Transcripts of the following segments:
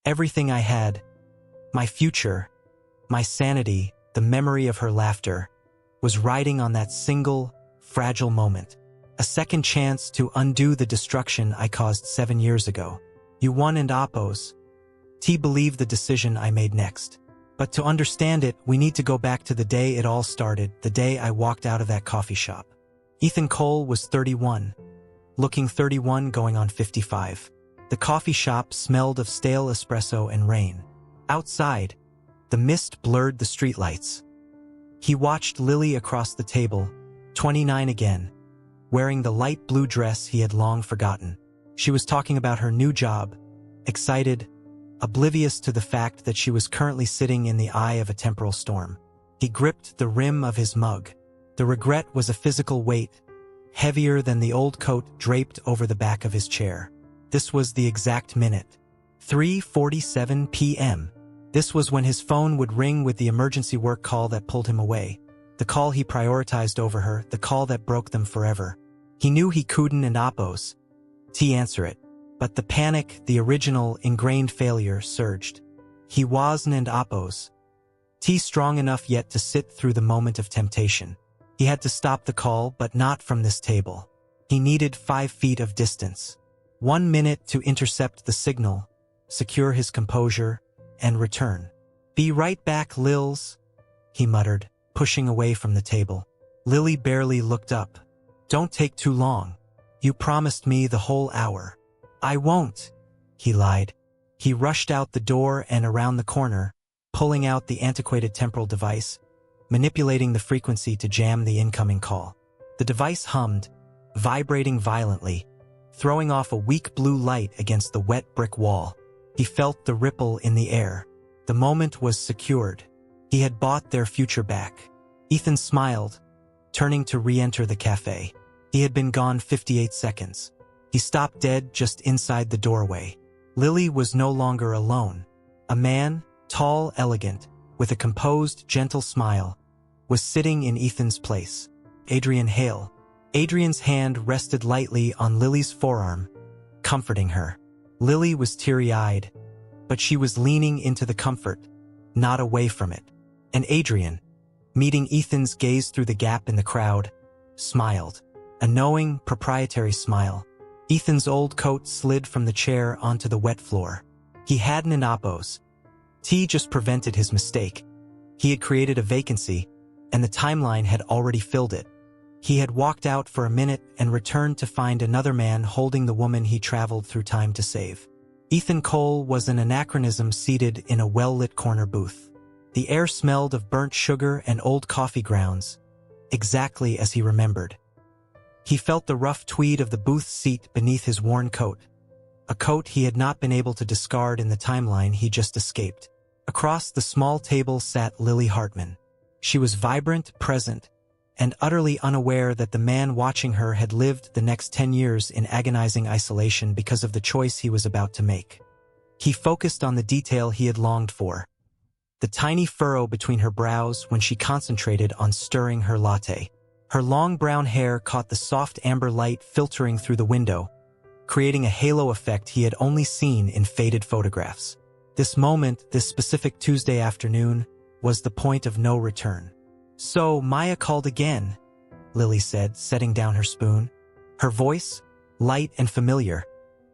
Everything I had, my future, my sanity, the memory of her laughter, was riding on that single, fragile moment. A second chance to undo the destruction I caused 7 years ago. You won and oppose. T believed the decision I made next. But to understand it, we need to go back to the day it all started, the day I walked out of that coffee shop. Ethan Cole was 31, looking 31 going on 55. The coffee shop smelled of stale espresso and rain. Outside, the mist blurred the streetlights. He watched Lily across the table, 29 again, wearing the light blue dress he had long forgotten. She was talking about her new job, excited, oblivious to the fact that she was currently sitting in the eye of a temporal storm. He gripped the rim of his mug. The regret was a physical weight, heavier than the old coat draped over the back of his chair. This was the exact minute. 3:47 p.m. This was when his phone would ring with the emergency work call that pulled him away. The call he prioritized over her, the call that broke them forever. He knew he couldn't and oppose T answer it. But the panic, the original, ingrained failure, surged. He wasn't and oppose T strong enough yet to sit through the moment of temptation. He had to stop the call, but not from this table. He needed 5 feet of distance. 1 minute to intercept the signal, secure his composure, and return. Be right back, Lils, he muttered, pushing away from the table. Lily barely looked up. Don't take too long. You promised me the whole hour. I won't, he lied. He rushed out the door and around the corner, pulling out the antiquated temporal device, manipulating the frequency to jam the incoming call. The device hummed, vibrating violently, throwing off a weak blue light against the wet brick wall. He felt the ripple in the air. The moment was secured. He had bought their future back. Ethan smiled, turning to re-enter the cafe. He had been gone 58 seconds. He stopped dead just inside the doorway. Lily was no longer alone. A man, tall, elegant, with a composed, gentle smile, was sitting in Ethan's place. Adrian Hale. Adrian's hand rested lightly on Lily's forearm, comforting her. Lily was teary-eyed, but she was leaning into the comfort, not away from it. And Adrian, meeting Ethan's gaze through the gap in the crowd, smiled. A knowing, proprietary smile. Ethan's old coat slid from the chair onto the wet floor. He hadn't an oppose. T just prevented his mistake. He had created a vacancy, and the timeline had already filled it. He had walked out for a minute and returned to find another man holding the woman he traveled through time to save. Ethan Cole was an anachronism seated in a well-lit corner booth. The air smelled of burnt sugar and old coffee grounds, exactly as he remembered. He felt the rough tweed of the booth seat beneath his worn coat, a coat he had not been able to discard in the timeline he just escaped. Across the small table sat Lily Hartman. She was vibrant, present, and utterly unaware that the man watching her had lived the next 10 years in agonizing isolation because of the choice he was about to make. He focused on the detail he had longed for, the tiny furrow between her brows when she concentrated on stirring her latte. Her long brown hair caught the soft amber light filtering through the window, creating a halo effect he had only seen in faded photographs. This moment, this specific Tuesday afternoon, was the point of no return. So, Maya called again, Lily said, setting down her spoon. Her voice, light and familiar,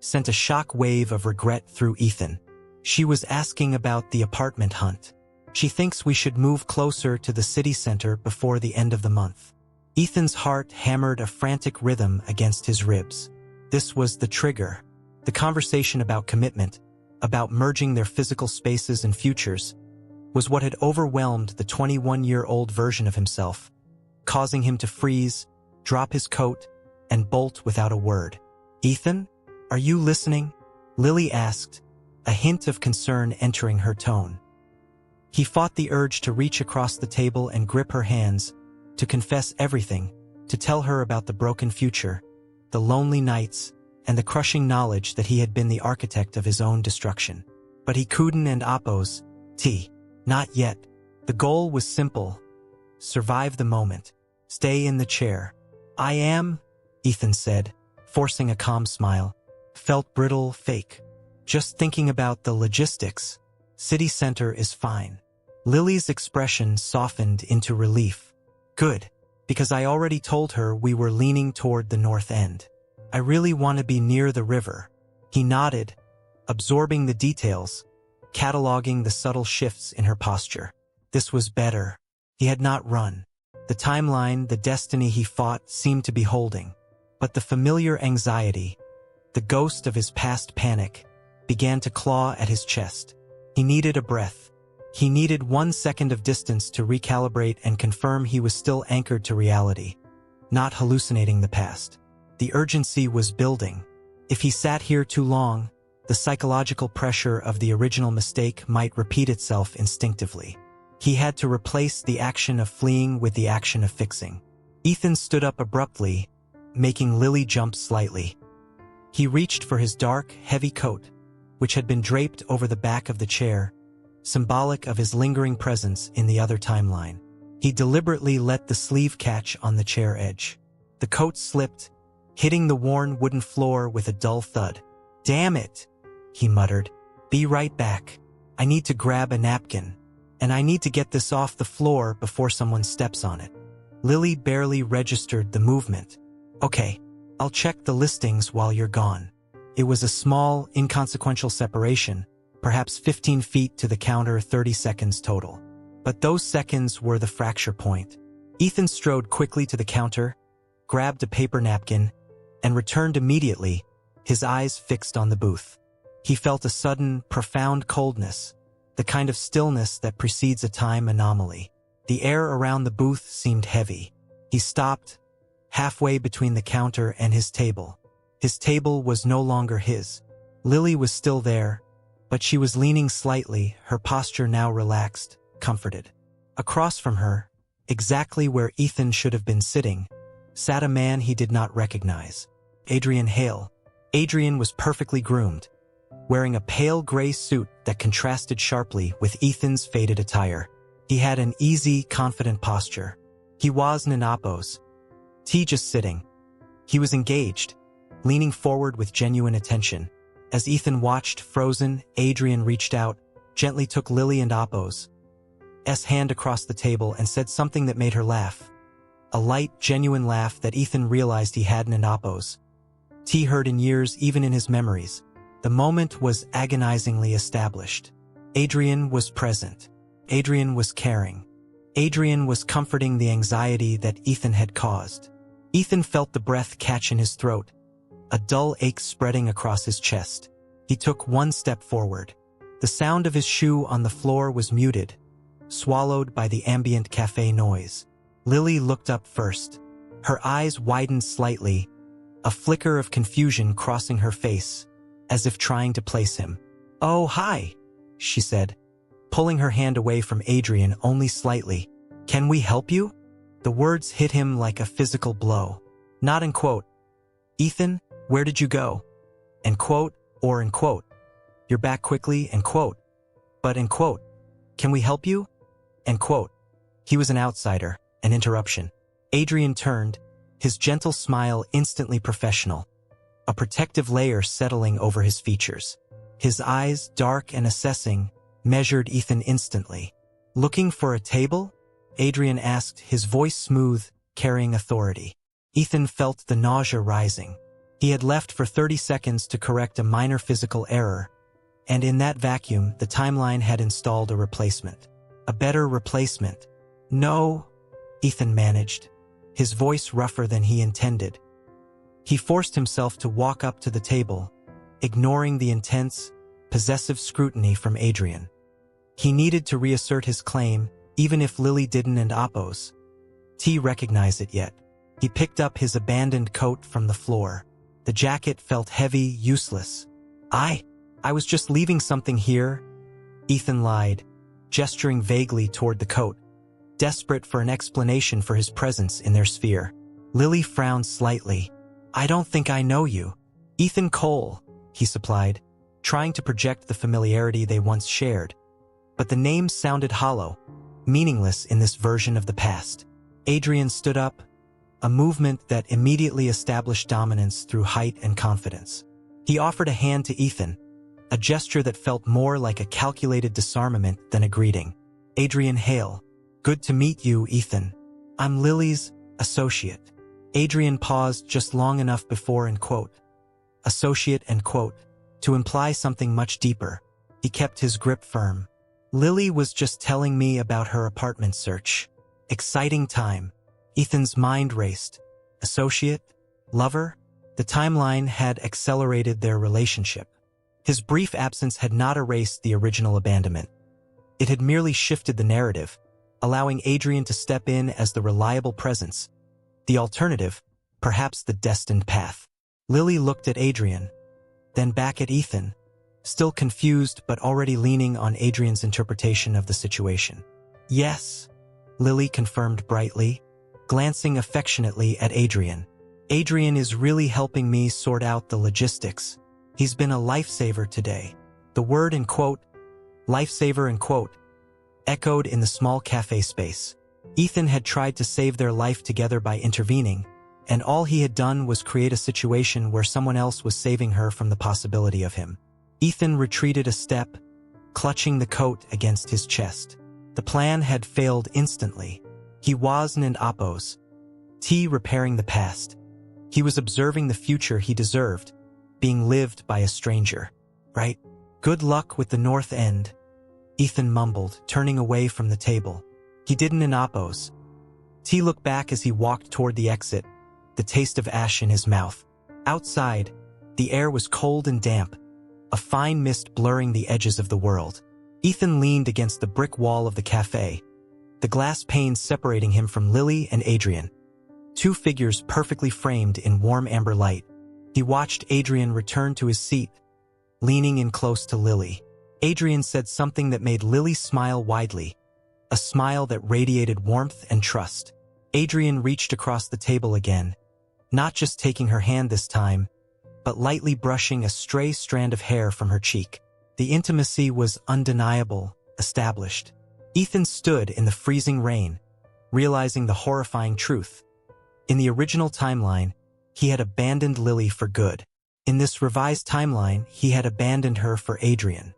sent a shock wave of regret through Ethan. She was asking about the apartment hunt. She thinks we should move closer to the city center before the end of the month. Ethan's heart hammered a frantic rhythm against his ribs. This was the trigger. The conversation about commitment, about merging their physical spaces and futures, was what had overwhelmed the 21-year-old version of himself, causing him to freeze, drop his coat, and bolt without a word. Ethan, are you listening? Lily asked, a hint of concern entering her tone. He fought the urge to reach across the table and grip her hands, to confess everything, to tell her about the broken future, the lonely nights, and the crushing knowledge that he had been the architect of his own destruction. But he couldn't and oppose T. Not yet. The goal was simple. Survive the moment. Stay in the chair. I am, Ethan said, forcing a calm smile. Felt brittle, fake. Just thinking about the logistics. City center is fine. Lily's expression softened into relief. Good, because I already told her we were leaning toward the north end. I really want to be near the river. He nodded, absorbing the details, cataloging the subtle shifts in her posture. This was better. He had not run. The timeline, the destiny he fought seemed to be holding. But the familiar anxiety, the ghost of his past panic, began to claw at his chest. He needed a breath. He needed 1 second of distance to recalibrate and confirm he was still anchored to reality, not hallucinating the past. The urgency was building. If he sat here too long, the psychological pressure of the original mistake might repeat itself instinctively. He had to replace the action of fleeing with the action of fixing. Ethan stood up abruptly, making Lily jump slightly. He reached for his dark, heavy coat, which had been draped over the back of the chair, symbolic of his lingering presence in the other timeline. He deliberately let the sleeve catch on the chair edge. The coat slipped, hitting the worn wooden floor with a dull thud. "Damn it," he muttered. "Be right back. I need to grab a napkin, and I need to get this off the floor before someone steps on it." Lily barely registered the movement. "Okay, I'll check the listings while you're gone." It was a small, inconsequential separation, perhaps 15 feet to the counter, 30 seconds total. But those seconds were the fracture point. Ethan strode quickly to the counter, grabbed a paper napkin, and returned immediately, his eyes fixed on the booth. He felt a sudden, profound coldness, the kind of stillness that precedes a time anomaly. The air around the booth seemed heavy. He stopped, halfway between the counter and his table. His table was no longer his. Lily was still there, but she was leaning slightly, her posture now relaxed, comforted. Across from her, exactly where Ethan should have been sitting, sat a man he did not recognize. Adrian Hale. Adrian was perfectly groomed, wearing a pale gray suit that contrasted sharply with Ethan's faded attire. He had an easy, confident posture. He was Nanapos. T just sitting. He was engaged, leaning forward with genuine attention. As Ethan watched, frozen, Adrian reached out, gently took Lily and Apo's hand across the table and said something that made her laugh. A light, genuine laugh that Ethan realized he hadn't in Apo's. T heard in years, even in his memories. The moment was agonizingly established. Adrian was present. Adrian was caring. Adrian was comforting the anxiety that Ethan had caused. Ethan felt the breath catch in his throat, a dull ache spreading across his chest. He took 1 step forward. The sound of his shoe on the floor was muted, swallowed by the ambient cafe noise. Lily looked up first. Her eyes widened slightly, a flicker of confusion crossing her face, as if trying to place him. "Oh, hi," she said, pulling her hand away from Adrian only slightly. "Can we help you?" The words hit him like a physical blow. Not in quote, "Ethan, where did you go?" And quote, or in quote, "You're back quickly," and quote, but in quote, "Can we help you?" And quote. He was an outsider, an interruption. Adrian turned, his gentle smile instantly professional, a protective layer settling over his features. His eyes, dark and assessing, measured Ethan instantly. "Looking for a table?" Adrian asked, his voice smooth, carrying authority. Ethan felt the nausea rising. He had left for 30 seconds to correct a minor physical error, and in that vacuum, the timeline had installed a replacement. A better replacement. "No," Ethan managed, his voice rougher than he intended. He forced himself to walk up to the table, ignoring the intense, possessive scrutiny from Adrian. He needed to reassert his claim, even if Lily didn't and Apo's T recognized it yet. He picked up his abandoned coat from the floor. The jacket felt heavy, useless. I was just leaving something here," Ethan lied, gesturing vaguely toward the coat, desperate for an explanation for his presence in their sphere. Lily frowned slightly. "I don't think I know you." "Ethan Cole," he supplied, trying to project the familiarity they once shared. But the name sounded hollow, meaningless in this version of the past. Adrian stood up, a movement that immediately established dominance through height and confidence. He offered a hand to Ethan, a gesture that felt more like a calculated disarmament than a greeting. Adrian Hale. Good to meet you, Ethan. I'm Lily's associate. Adrian paused just long enough before and quote, associate and quote, to imply something much deeper. He kept his grip firm. Lily was just telling me about her apartment search. Exciting time. Ethan's mind raced. Associate? Lover? The timeline had accelerated their relationship. His brief absence had not erased the original abandonment. It had merely shifted the narrative, allowing Adrian to step in as the reliable presence. The alternative, perhaps the destined path. Lily looked at Adrian, then back at Ethan, still confused but already leaning on Adrian's interpretation of the situation. Yes, Lily confirmed brightly, glancing affectionately at Adrian. Adrian is really helping me sort out the logistics. He's been a lifesaver today. The word in quote, lifesaver in quote, echoed in the small cafe space. Ethan had tried to save their life together by intervening, and all he had done was create a situation where someone else was saving her from the possibility of him. Ethan retreated a step, clutching the coat against his chest. The plan had failed instantly. He wasn't an oppose. Repairing the past. He was observing the future he deserved, being lived by a stranger. Right? Good luck with the north end, Ethan mumbled, turning away from the table. He didn't an oppose. T looked back as he walked toward the exit, the taste of ash in his mouth. Outside, the air was cold and damp, a fine mist blurring the edges of the world. Ethan leaned against the brick wall of the cafe, the glass panes separating him from Lily and Adrian. Two figures perfectly framed in warm amber light. He watched Adrian return to his seat, leaning in close to Lily. Adrian said something that made Lily smile widely, a smile that radiated warmth and trust. Adrian reached across the table again, not just taking her hand this time, but lightly brushing a stray strand of hair from her cheek. The intimacy was undeniable, established. Ethan stood in the freezing rain, realizing the horrifying truth. In the original timeline, he had abandoned Lily for good. In this revised timeline, he had abandoned her for Adrian.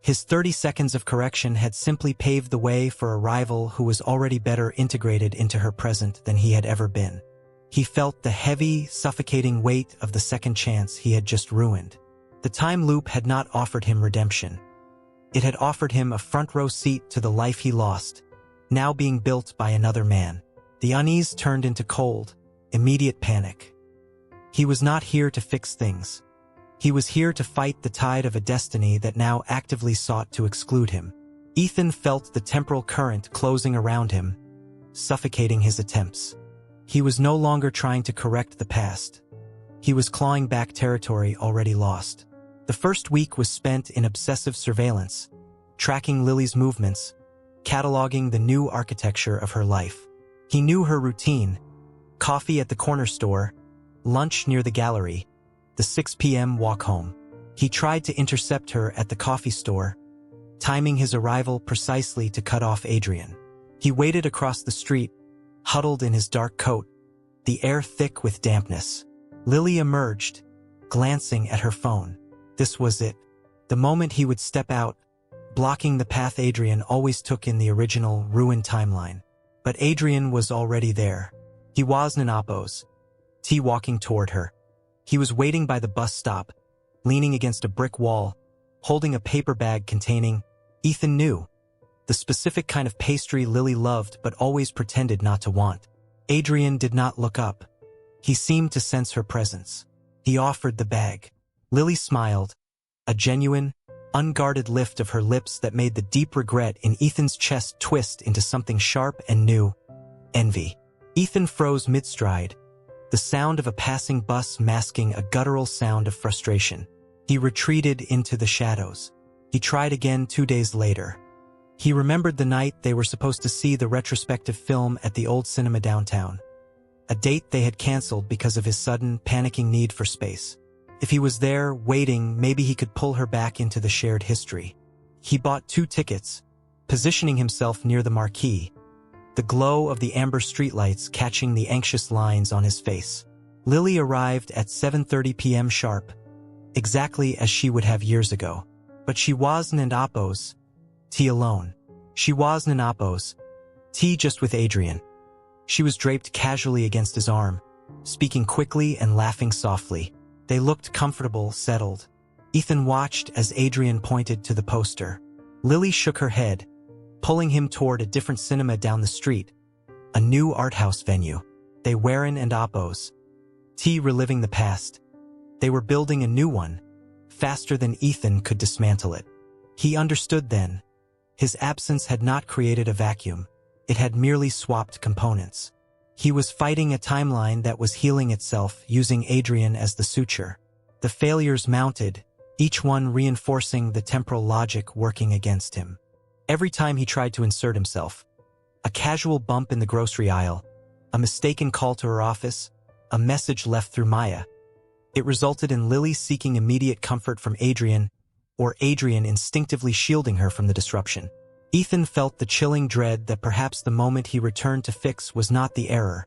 His 30 seconds of correction had simply paved the way for a rival who was already better integrated into her present than he had ever been. He felt the heavy, suffocating weight of the second chance he had just ruined. The time loop had not offered him redemption. It had offered him a front-row seat to the life he lost, now being built by another man. The unease turned into cold, immediate panic. He was not here to fix things. He was here to fight the tide of a destiny that now actively sought to exclude him. Ethan felt the temporal current closing around him, suffocating his attempts. He was no longer trying to correct the past. He was clawing back territory already lost. The first week was spent in obsessive surveillance, tracking Lily's movements, cataloging the new architecture of her life. He knew her routine: coffee at the corner store, lunch near the gallery, the 6 p.m. walk home. He tried to intercept her at the coffee store, timing his arrival precisely to cut off Adrian. He waited across the street, huddled in his dark coat, the air thick with dampness. Lily emerged, glancing at her phone. This was it. The moment he would step out, blocking the path Adrian always took in the original, ruined timeline. But Adrian was already there. He wasn't an oppose. Walking toward her. He was waiting by the bus stop, leaning against a brick wall, holding a paper bag containing, Ethan knew, the specific kind of pastry Lily loved but always pretended not to want. Adrian did not look up. He seemed to sense her presence. He offered the bag. Lily smiled, a genuine, unguarded lift of her lips that made the deep regret in Ethan's chest twist into something sharp and new: envy. Ethan froze mid-stride, the sound of a passing bus masking a guttural sound of frustration. He retreated into the shadows. He tried again 2 days later. He remembered the night they were supposed to see the retrospective film at the old cinema downtown, a date they had canceled because of his sudden, panicking need for space. If he was there, waiting, maybe he could pull her back into the shared history. He bought 2 tickets, positioning himself near the marquee, the glow of the amber streetlights catching the anxious lines on his face. Lily arrived at 7:30 p.m. sharp, exactly as she would have years ago. But she wasn't Appos, T alone. She wasn't Appos, T just with Adrian. She was draped casually against his arm, speaking quickly and laughing softly. They looked comfortable, settled. Ethan watched as Adrian pointed to the poster. Lily shook her head, pulling him toward a different cinema down the street, a new art house venue. They weren't Appos, T reliving the past. They were building a new one, faster than Ethan could dismantle it. He understood then. His absence had not created a vacuum. It had merely swapped components. He was fighting a timeline that was healing itself using Adrian as the suture. The failures mounted, each one reinforcing the temporal logic working against him. Every time he tried to insert himself, a casual bump in the grocery aisle, a mistaken call to her office, a message left through Maya. It resulted in Lily seeking immediate comfort from Adrian, or Adrian instinctively shielding her from the disruption. Ethan felt the chilling dread that perhaps the moment he returned to fix was not the error,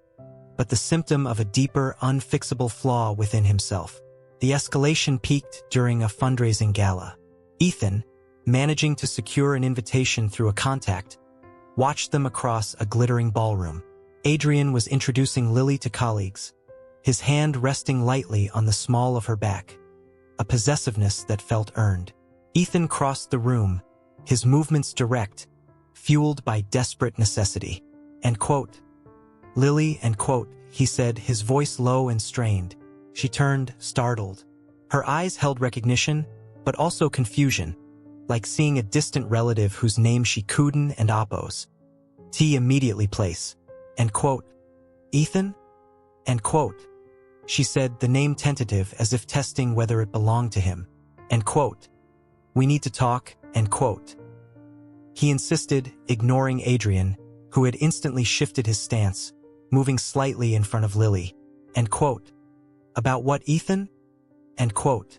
but the symptom of a deeper, unfixable flaw within himself. The escalation peaked during a fundraising gala. Ethan, managing to secure an invitation through a contact, watched them across a glittering ballroom. Adrian was introducing Lily to colleagues, his hand resting lightly on the small of her back, a possessiveness that felt earned. Ethan crossed the room, his movements direct, fueled by desperate necessity. End quote. Lily, end quote, he said, his voice low and strained. She turned, startled. Her eyes held recognition, but also confusion, like seeing a distant relative whose name she couldn't and Appos. T immediately place. End quote. Ethan? End quote. She said, the name tentative as if testing whether it belonged to him. End quote. We need to talk, end quote. He insisted, ignoring Adrian, who had instantly shifted his stance, moving slightly in front of Lily. End quote. About what, Ethan? End quote.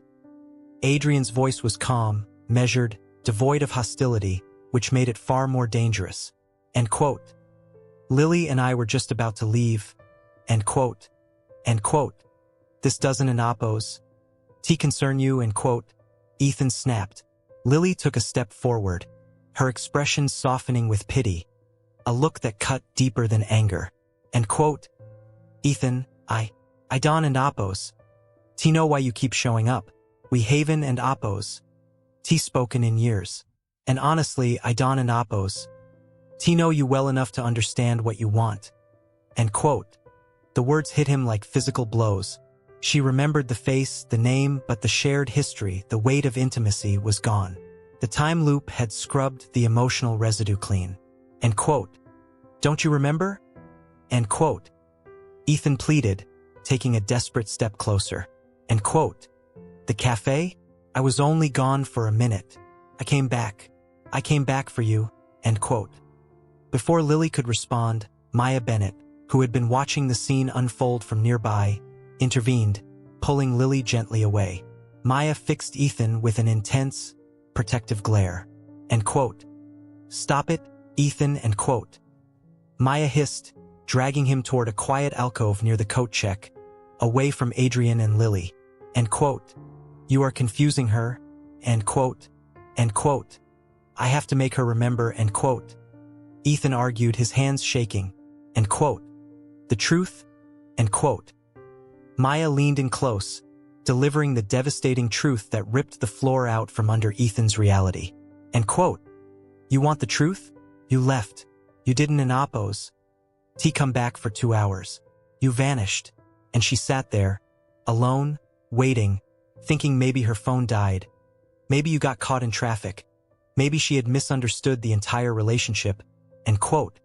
Adrian's voice was calm, measured, devoid of hostility, which made it far more dangerous. End quote. Lily and I were just about to leave. End quote. End quote. This doesn't Appos, T concern you, end quote. Ethan snapped. Lily took a step forward, her expression softening with pity, a look that cut deeper than anger. End quote. Ethan, I don't Appos. T know why you keep showing up. We haven and Appos. T spoken in years. And honestly, I don't Appos. T know you well enough to understand what you want. End quote. The words hit him like physical blows. She remembered the face, the name, but the shared history, the weight of intimacy was gone. The time loop had scrubbed the emotional residue clean. End quote. Don't you remember? End quote. Ethan pleaded, taking a desperate step closer. End quote. The cafe? I was only gone for a minute. I came back. I came back for you. End quote. Before Lily could respond, Maya Bennett, who had been watching the scene unfold from nearby, intervened, pulling Lily gently away. Maya fixed Ethan with an intense, protective glare. End quote. Stop it, Ethan, end quote. Maya hissed, dragging him toward a quiet alcove near the coat check, away from Adrian and Lily. End quote. You are confusing her. End quote. End quote. I have to make her remember. End quote. Ethan argued, his hands shaking. End quote. The truth? End quote. Maya leaned in close, delivering the devastating truth that ripped the floor out from under Ethan's reality. End quote. You want the truth? You left. You didn't Appos. T come back for 2 hours. You vanished. And she sat there, alone, waiting, thinking maybe her phone died. Maybe you got caught in traffic. Maybe she had misunderstood the entire relationship. End quote.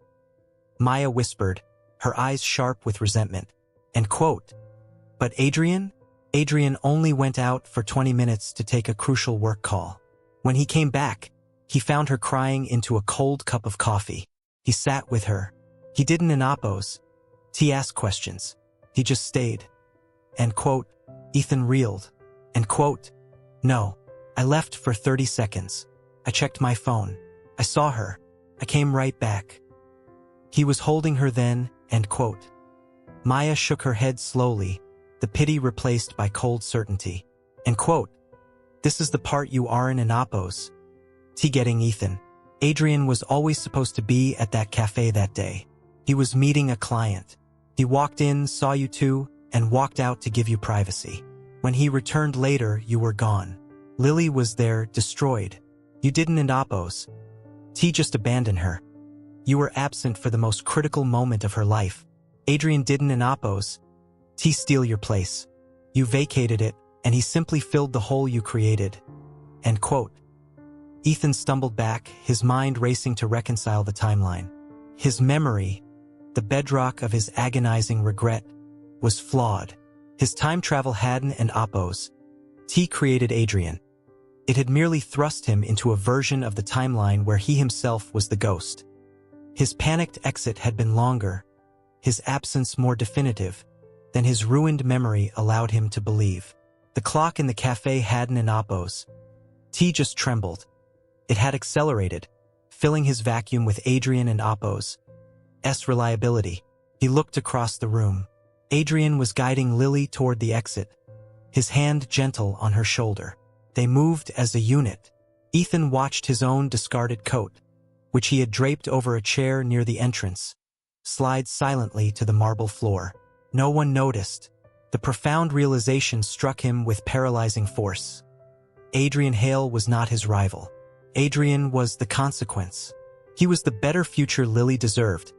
Maya whispered, her eyes sharp with resentment. End quote. But Adrian? Adrian only went out for 20 minutes to take a crucial work call. When he came back, he found her crying into a cold cup of coffee. He sat with her. He didn't Appos. T asked questions. He just stayed. End quote. Ethan reeled. End quote. No. I left for 30 seconds. I checked my phone. I saw her. I came right back. He was holding her then. End quote. Maya shook her head slowly, the pity replaced by cold certainty. End quote. This is the part you aren't in Apo's. T getting Ethan. Adrian was always supposed to be at that cafe that day. He was meeting a client. He walked in, saw you two, and walked out to give you privacy. When he returned later, you were gone. Lily was there, destroyed. You didn't end Apo's. T just abandoned her. You were absent for the most critical moment of her life. Adrian didn't end Apo's. T steal your place. You vacated it, and he simply filled the hole you created. End quote. Ethan stumbled back, his mind racing to reconcile the timeline. His memory, the bedrock of his agonizing regret, was flawed. His time travel hadn't and Apo's. T created Adrian. It had merely thrust him into a version of the timeline where he himself was the ghost. His panicked exit had been longer, his absence more definitive, than his ruined memory allowed him to believe. The clock in the cafe hadn't an Apo's. T just trembled. It had accelerated, filling his vacuum with Adrian and Apo's reliability. He looked across the room. Adrian was guiding Lily toward the exit, his hand gentle on her shoulder. They moved as a unit. Ethan watched his own discarded coat, which he had draped over a chair near the entrance, slide silently to the marble floor. No one noticed. The profound realization struck him with paralyzing force. Adrian Hale was not his rival. Adrian was the consequence. He was the better future Lily deserved,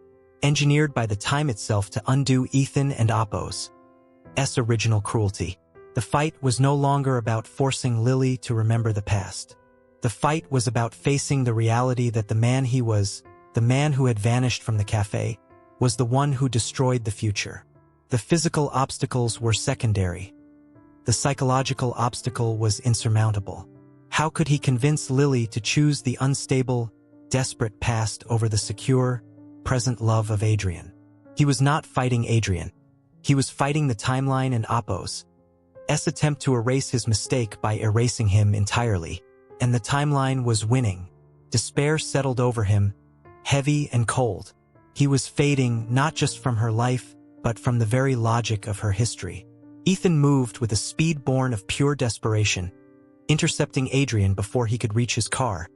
engineered by the time itself to undo Ethan and Apo's original cruelty. The fight was no longer about forcing Lily to remember the past. The fight was about facing the reality that the man he was, the man who had vanished from the cafe, was the one who destroyed the future. The physical obstacles were secondary. The psychological obstacle was insurmountable. How could he convince Lily to choose the unstable, desperate past over the secure, present love of Adrian? He was not fighting Adrian. He was fighting the timeline and Apo's attempt to erase his mistake by erasing him entirely. And the timeline was winning. Despair settled over him, heavy and cold. He was fading not just from her life, but from the very logic of her history. Ethan moved with a speed born of pure desperation, intercepting Adrian before he could reach his car,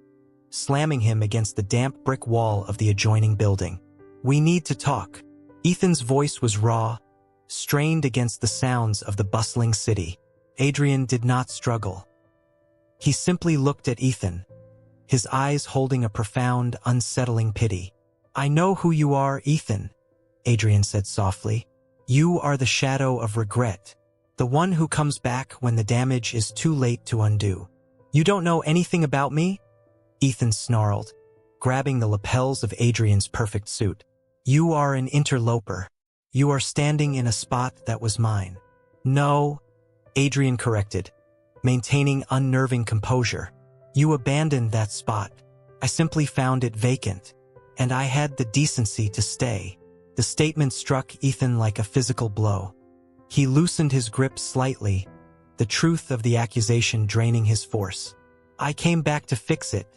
slamming him against the damp brick wall of the adjoining building. "We need to talk." Ethan's voice was raw, strained against the sounds of the bustling city. Adrian did not struggle. He simply looked at Ethan, his eyes holding a profound, unsettling pity. "I know who you are, Ethan," Adrian said softly. "You are the shadow of regret, the one who comes back when the damage is too late to undo." "You don't know anything about me?" Ethan snarled, grabbing the lapels of Adrian's perfect suit. "You are an interloper. You are standing in a spot that was mine." "No," Adrian corrected, maintaining unnerving composure. "You abandoned that spot. I simply found it vacant, and I had the decency to stay." The statement struck Ethan like a physical blow. He loosened his grip slightly, the truth of the accusation draining his force. "I came back to fix it,"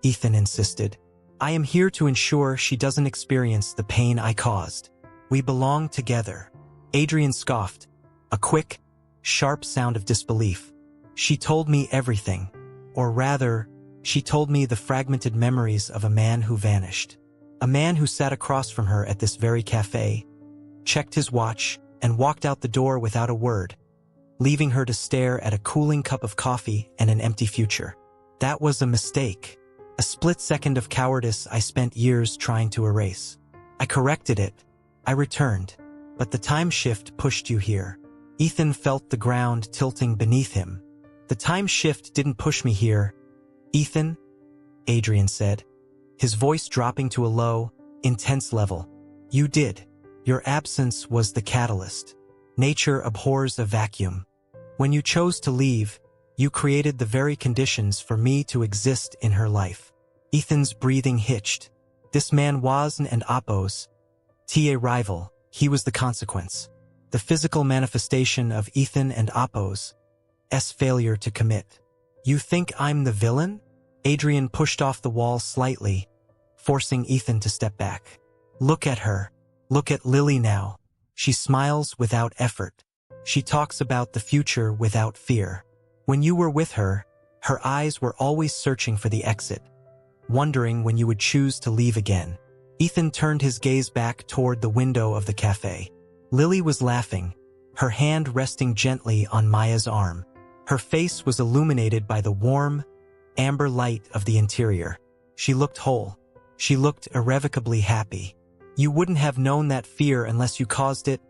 Ethan insisted. "I am here to ensure she doesn't experience the pain I caused. We belong together." Adrian scoffed, a quick, sharp sound of disbelief. "She told me everything. Or rather, she told me the fragmented memories of a man who vanished. A man who sat across from her at this very cafe, checked his watch, and walked out the door without a word, leaving her to stare at a cooling cup of coffee and an empty future. That was a mistake. A split second of cowardice I spent years trying to erase. I corrected it. I returned. But the time shift pushed you here." Ethan felt the ground tilting beneath him. "The time shift didn't push me here, Ethan," Adrian said, his voice dropping to a low, intense level. "You did. Your absence was the catalyst. Nature abhors a vacuum. When you chose to leave, you created the very conditions for me to exist in her life." Ethan's breathing hitched. This man wasn't an Apo's, a rival. He was the consequence. The physical manifestation of Ethan and Apo's failure to commit. "You think I'm the villain?" Adrian pushed off the wall slightly, forcing Ethan to step back. "Look at her. Look at Lily now. She smiles without effort. She talks about the future without fear. When you were with her, her eyes were always searching for the exit, wondering when you would choose to leave again. Ethan turned his gaze back toward the window of the cafe. Lily was laughing, her hand resting gently on Maya's arm. Her face was illuminated by the warm, amber light of the interior. She looked whole. She looked irrevocably happy. You wouldn't have known that fear unless you caused it,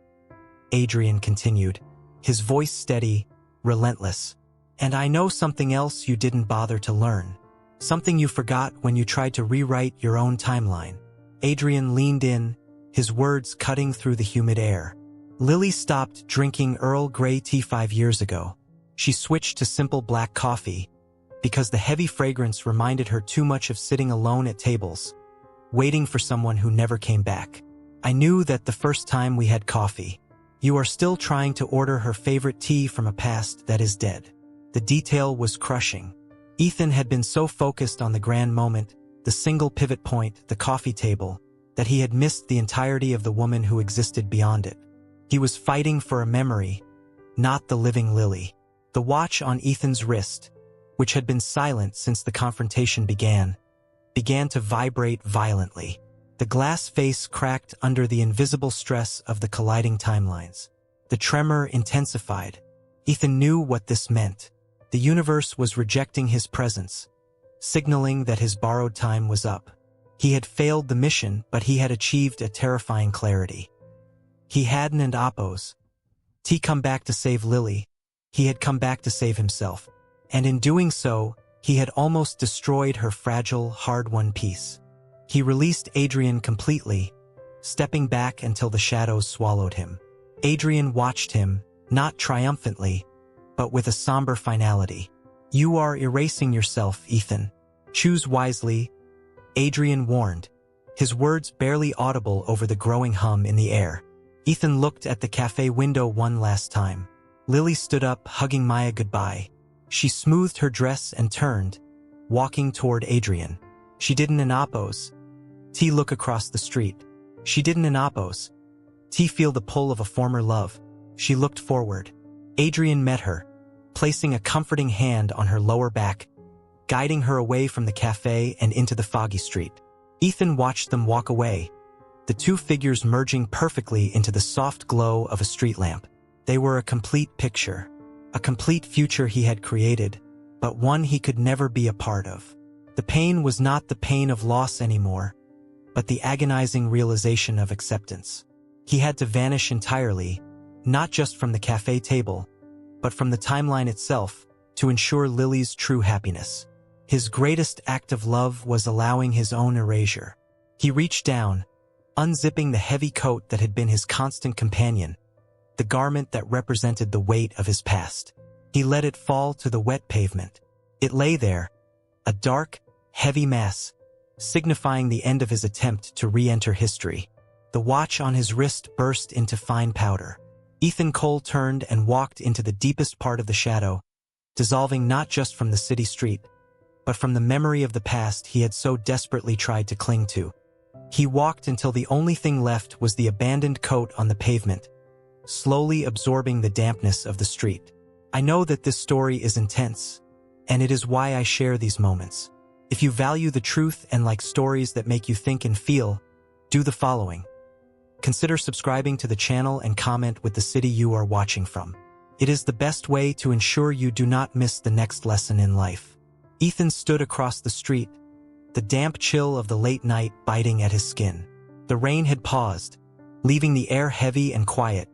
Adrian continued, his voice steady, relentless. And I know something else you didn't bother to learn. Something you forgot when you tried to rewrite your own timeline. Adrian leaned in, his words cutting through the humid air. Lily stopped drinking Earl Grey tea 5 years ago. She switched to simple black coffee because the heavy fragrance reminded her too much of sitting alone at tables, waiting for someone who never came back. I knew that the first time we had coffee. You are still trying to order her favorite tea from a past that is dead. The detail was crushing. Ethan had been so focused on the grand moment, the single pivot point, the coffee table, that he had missed the entirety of the woman who existed beyond it. He was fighting for a memory, not the living Lily. The watch on Ethan's wrist, which had been silent since the confrontation began to vibrate violently. The glass face cracked under the invisible stress of the colliding timelines. The tremor intensified. Ethan knew what this meant. The universe was rejecting his presence, signaling that his borrowed time was up. He had failed the mission, but he had achieved a terrifying clarity. He hadn't and Appos. T come back to save Lily. He had come back to save himself. And in doing so, he had almost destroyed her fragile, hard-won peace. He released Adrian completely, stepping back until the shadows swallowed him. Adrian watched him, not triumphantly, but with a somber finality. You are erasing yourself, Ethan. Choose wisely, Adrian warned, his words barely audible over the growing hum in the air. Ethan looked at the cafe window one last time. Lily stood up, hugging Maya goodbye. She smoothed her dress and turned, walking toward Adrian. She didn't in Appos. T look across the street. She didn't in Appos. T feel the pull of a former love. She looked forward. Adrian met her, placing a comforting hand on her lower back, guiding her away from the cafe and into the foggy street. Ethan watched them walk away, the two figures merging perfectly into the soft glow of a street lamp. They were a complete picture, a complete future he had created, but one he could never be a part of. The pain was not the pain of loss anymore, but the agonizing realization of acceptance. He had to vanish entirely, not just from the cafe table, but from the timeline itself, to ensure Lily's true happiness. His greatest act of love was allowing his own erasure. He reached down, unzipping the heavy coat that had been his constant companion, the garment that represented the weight of his past. He let it fall to the wet pavement. It lay there, a dark, heavy mass, signifying the end of his attempt to re-enter history. The watch on his wrist burst into fine powder. Ethan Cole turned and walked into the deepest part of the shadow, dissolving not just from the city street, but from the memory of the past he had so desperately tried to cling to. He walked until the only thing left was the abandoned coat on the pavement, slowly absorbing the dampness of the street. I know that this story is intense, and it is why I share these moments. If you value the truth and like stories that make you think and feel, do the following. Consider subscribing to the channel and comment with the city you are watching from. It is the best way to ensure you do not miss the next lesson in life. Ethan stood across the street, the damp chill of the late night biting at his skin. The rain had paused, leaving the air heavy and quiet,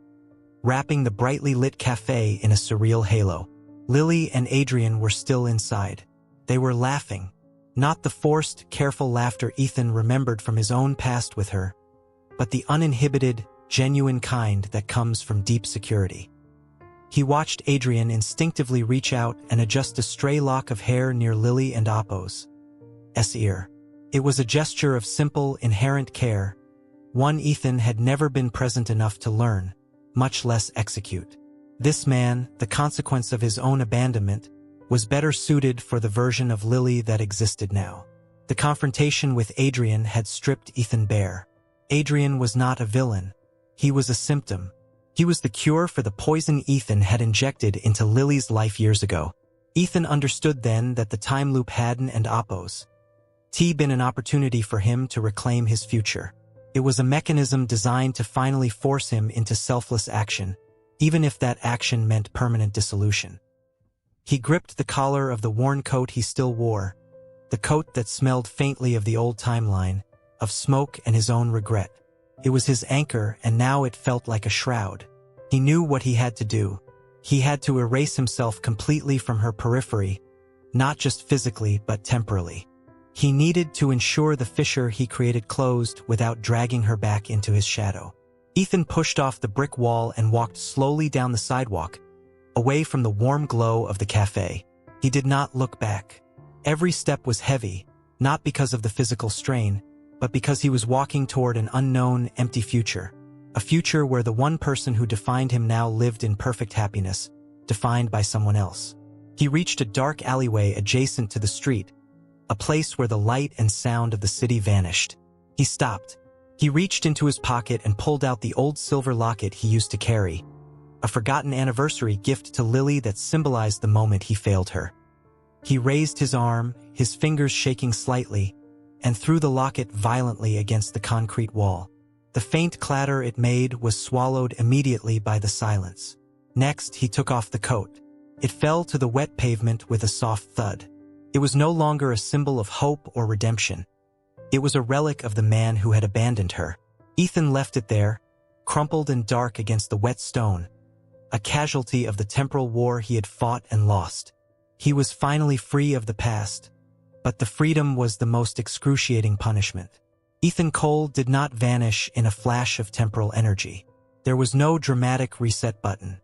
wrapping the brightly lit cafe in a surreal halo. Lily and Adrian were still inside. They were laughing, not the forced, careful laughter Ethan remembered from his own past with her, but the uninhibited, genuine kind that comes from deep security. He watched Adrian instinctively reach out and adjust a stray lock of hair near Lily and Appos' ear. It was a gesture of simple, inherent care, one Ethan had never been present enough to learn, much less execute. This man, the consequence of his own abandonment, was better suited for the version of Lily that existed now. The confrontation with Adrian had stripped Ethan bare. Adrian was not a villain. He was a symptom. He was the cure for the poison Ethan had injected into Lily's life years ago. Ethan understood then that the time loop hadn't and oppos been an opportunity for him to reclaim his future. It was a mechanism designed to finally force him into selfless action, even if that action meant permanent dissolution. He gripped the collar of the worn coat he still wore, the coat that smelled faintly of the old timeline, of smoke and his own regret. It was his anchor, and now it felt like a shroud. He knew what he had to do. He had to erase himself completely from her periphery, not just physically but temporally. He needed to ensure the fissure he created closed without dragging her back into his shadow. Ethan pushed off the brick wall and walked slowly down the sidewalk, away from the warm glow of the café. He did not look back. Every step was heavy, not because of the physical strain, but because he was walking toward an unknown, empty future. A future where the one person who defined him now lived in perfect happiness, defined by someone else. He reached a dark alleyway adjacent to the street, a place where the light and sound of the city vanished. He stopped. He reached into his pocket and pulled out the old silver locket he used to carry, a forgotten anniversary gift to Lily that symbolized the moment he failed her. He raised his arm, his fingers shaking slightly, and threw the locket violently against the concrete wall. The faint clatter it made was swallowed immediately by the silence. Next, he took off the coat. It fell to the wet pavement with a soft thud. It was no longer a symbol of hope or redemption. It was a relic of the man who had abandoned her. Ethan left it there, crumpled and dark against the wet stone, a casualty of the temporal war he had fought and lost. He was finally free of the past, but the freedom was the most excruciating punishment. Ethan Cole did not vanish in a flash of temporal energy. There was no dramatic reset button.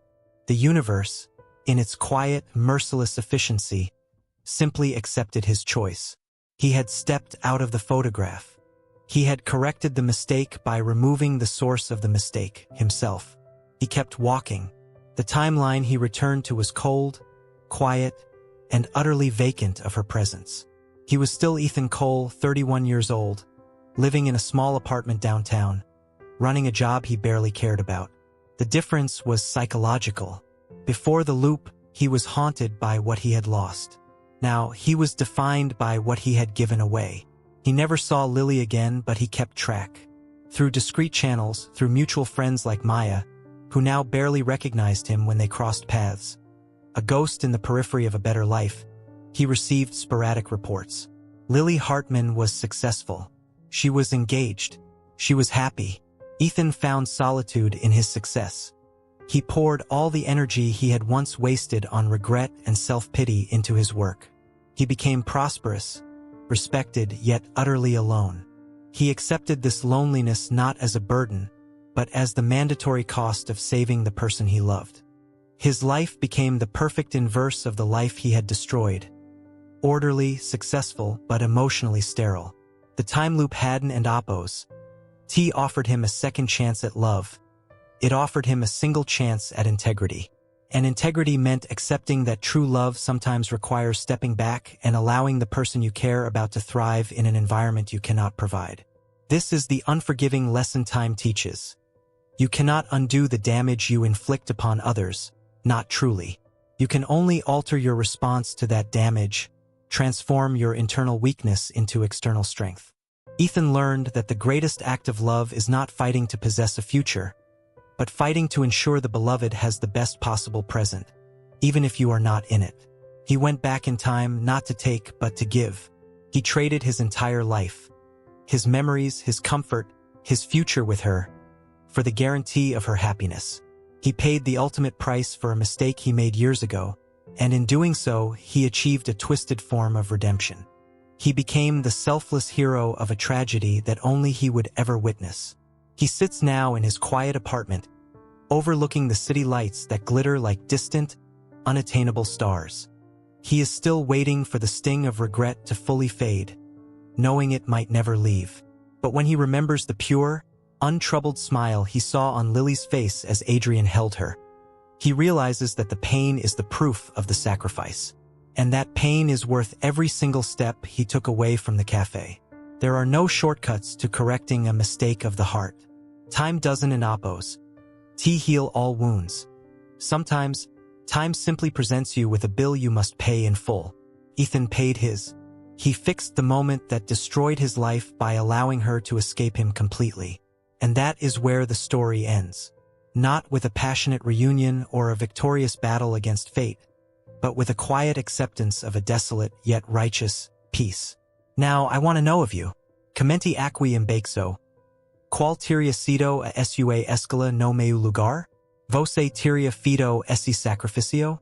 The universe, in its quiet, merciless efficiency, simply accepted his choice. He had stepped out of the photograph. He had corrected the mistake by removing the source of the mistake, himself. He kept walking. The timeline he returned to was cold, quiet, and utterly vacant of her presence. He was still Ethan Cole, 31 years old, living in a small apartment downtown, running a job he barely cared about. The difference was psychological. Before the loop, he was haunted by what he had lost. Now, he was defined by what he had given away. He never saw Lily again, but he kept track. Through discreet channels, through mutual friends like Maya, who now barely recognized him when they crossed paths. A ghost in the periphery of a better life, he received sporadic reports. Lily Hartman was successful. She was engaged. She was happy. Ethan found solitude in his success. He poured all the energy he had once wasted on regret and self-pity into his work. He became prosperous, respected, yet utterly alone. He accepted this loneliness not as a burden, but as the mandatory cost of saving the person he loved. His life became the perfect inverse of the life he had destroyed. Orderly, successful, but emotionally sterile. The time loop hadn't and oppos. T offered him a second chance at love. It offered him a single chance at integrity. And integrity meant accepting that true love sometimes requires stepping back and allowing the person you care about to thrive in an environment you cannot provide. This is the unforgiving lesson time teaches. You cannot undo the damage you inflict upon others, not truly. You can only alter your response to that damage, transform your internal weakness into external strength. Ethan learned that the greatest act of love is not fighting to possess a future, but fighting to ensure the beloved has the best possible present, even if you are not in it. He went back in time not to take but to give. He traded his entire life, his memories, his comfort, his future with her, for the guarantee of her happiness. He paid the ultimate price for a mistake he made years ago, and in doing so, he achieved a twisted form of redemption. He became the selfless hero of a tragedy that only he would ever witness. He sits now in his quiet apartment, overlooking the city lights that glitter like distant, unattainable stars. He is still waiting for the sting of regret to fully fade, knowing it might never leave. But when he remembers the pure, untroubled smile he saw on Lily's face as Adrian held her, he realizes that the pain is the proof of the sacrifice, and that pain is worth every single step he took away from the cafe. There are no shortcuts to correcting a mistake of the heart. Time doesn't in oppos. T heal all wounds. Sometimes, Time simply presents you with a bill you must pay in full. Ethan paid his. He fixed the moment that destroyed his life by allowing her to escape him completely. And that is where the story ends. Not with a passionate reunion or a victorious battle against fate, but with a quiet acceptance of a desolate yet righteous peace. Now, I want to know of you. Commenti aqui imbexo. Qual teria sido a sua escala no meu lugar? Você teria feito esse sacrifício?